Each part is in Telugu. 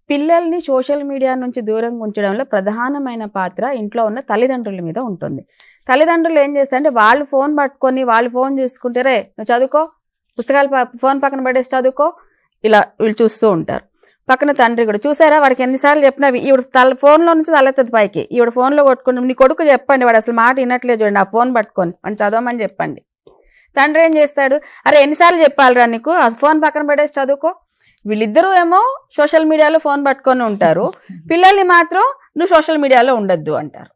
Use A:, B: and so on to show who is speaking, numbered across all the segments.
A: పిల్లల్ని సోషల్ మీడియా నుంచి దూరంగా ఉంచడంలో ప్రధానమైన పాత్ర ఇంట్లో ఉన్న తల్లిదండ్రుల మీద ఉంటుంది. తల్లిదండ్రులు ఏం చేస్తారంటే వాళ్ళు ఫోన్ పట్టుకొని వాళ్ళు ఫోన్ చూసుకుంటే రే నువ్వు చదువుకో, పుస్తకాలు ఫోన్ పక్కన పడేసి చదువుకో, ఇలా వీళ్ళు చూస్తూ ఉంటారు. పక్కన తండ్రి కూడా చూసారా వాడికి ఎన్నిసార్లు చెప్పినా ఈవిడ ఫోన్లో నుంచి తలెత్తది పైకి, ఈవిడ ఫోన్లో కొట్టుకుని నీ కొడుకు చెప్పండి వాడు అసలు మాట వినట్లేదు చూడండి ఆ ఫోన్ పట్టుకొని వాడిని చదవమని చెప్పండి. తండ్రి ఏం చేస్తాడు, అరే ఎన్నిసార్లు చెప్పాలిరా నీకు ఆ ఫోన్ పక్కన పడేసి చదువుకో. వీళ్ళిద్దరూ ఏమో సోషల్ మీడియాలో ఫోన్ పట్టుకొని ఉంటారు, పిల్లల్ని మాత్రం నువ్వు సోషల్ మీడియాలో ఉండొద్దు అంటారు.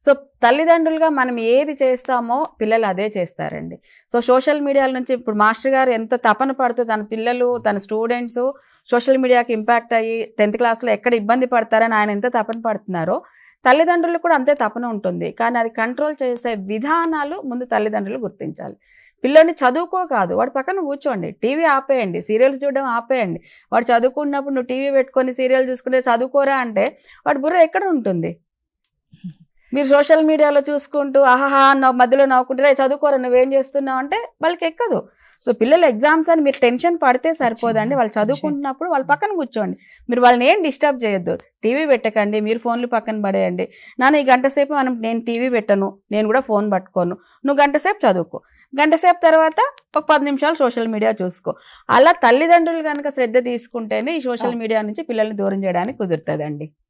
A: సో తల్లిదండ్రులుగా మనం ఏది చేస్తామో పిల్లలు అదే చేస్తారండి. సో సోషల్ మీడియాల నుంచి ఇప్పుడు మాస్టర్ గారు ఎంత తపన పడుతూ తన పిల్లలు తన స్టూడెంట్స్ సోషల్ మీడియాకి ఇంపాక్ట్ అయ్యి 10th క్లాస్లో ఎక్కడ ఇబ్బంది పడతారని ఆయన ఎంత తపన పడుతున్నారో తల్లిదండ్రులు కూడా అంతే తపన ఉంటుంది. కానీ అది కంట్రోల్ చేసే విధానాలు ముందు తల్లిదండ్రులు గుర్తించాలి. పిల్లని చదువుకో కాదు, వాడు పక్కన కూర్చోండి, టీవీ ఆపేయండి, సీరియల్స్ చూడడం ఆపేయండి. వాడు చదువుకున్నప్పుడు నువ్వు టీవీ పెట్టుకొని సీరియల్ చూసుకుంటే చదువుకోరా అంటే వాడి బుర్ర ఎక్కడ ఉంటుంది? మీరు సోషల్ మీడియాలో చూసుకుంటూ ఆహాహా మధ్యలో నవ్వుకుంటే చదువుకోరా నువ్వేం చేస్తున్నావు అంటే వాళ్ళకి ఎక్కదు. సో పిల్లలు ఎగ్జామ్స్ అని మీరు టెన్షన్ పడితే సరిపోదండి, వాళ్ళు చదువుకుంటున్నప్పుడు వాళ్ళ పక్కన కూర్చోండి, మీరు వాళ్ళని ఏం డిస్టర్బ్ చేయొద్దు. టీవీ పెట్టకండి, మీరు ఫోన్లు పక్కన పడేయండి. నాన్న ఈ గంట సేపు నేను టీవీ పెట్టను, నేను కూడా ఫోన్ పట్టుకోను, నువ్వు గంట సేపు చదువుకో, గంట సేపు తర్వాత ఒక 10 నిమిషాలు సోషల్ మీడియా చూసుకో. అలా తల్లిదండ్రులు కనుక శ్రద్ధ తీసుకుంటేనే ఈ సోషల్ మీడియా నుంచి పిల్లల్ని దూరం చేయడానికి కుదురుతుందండి.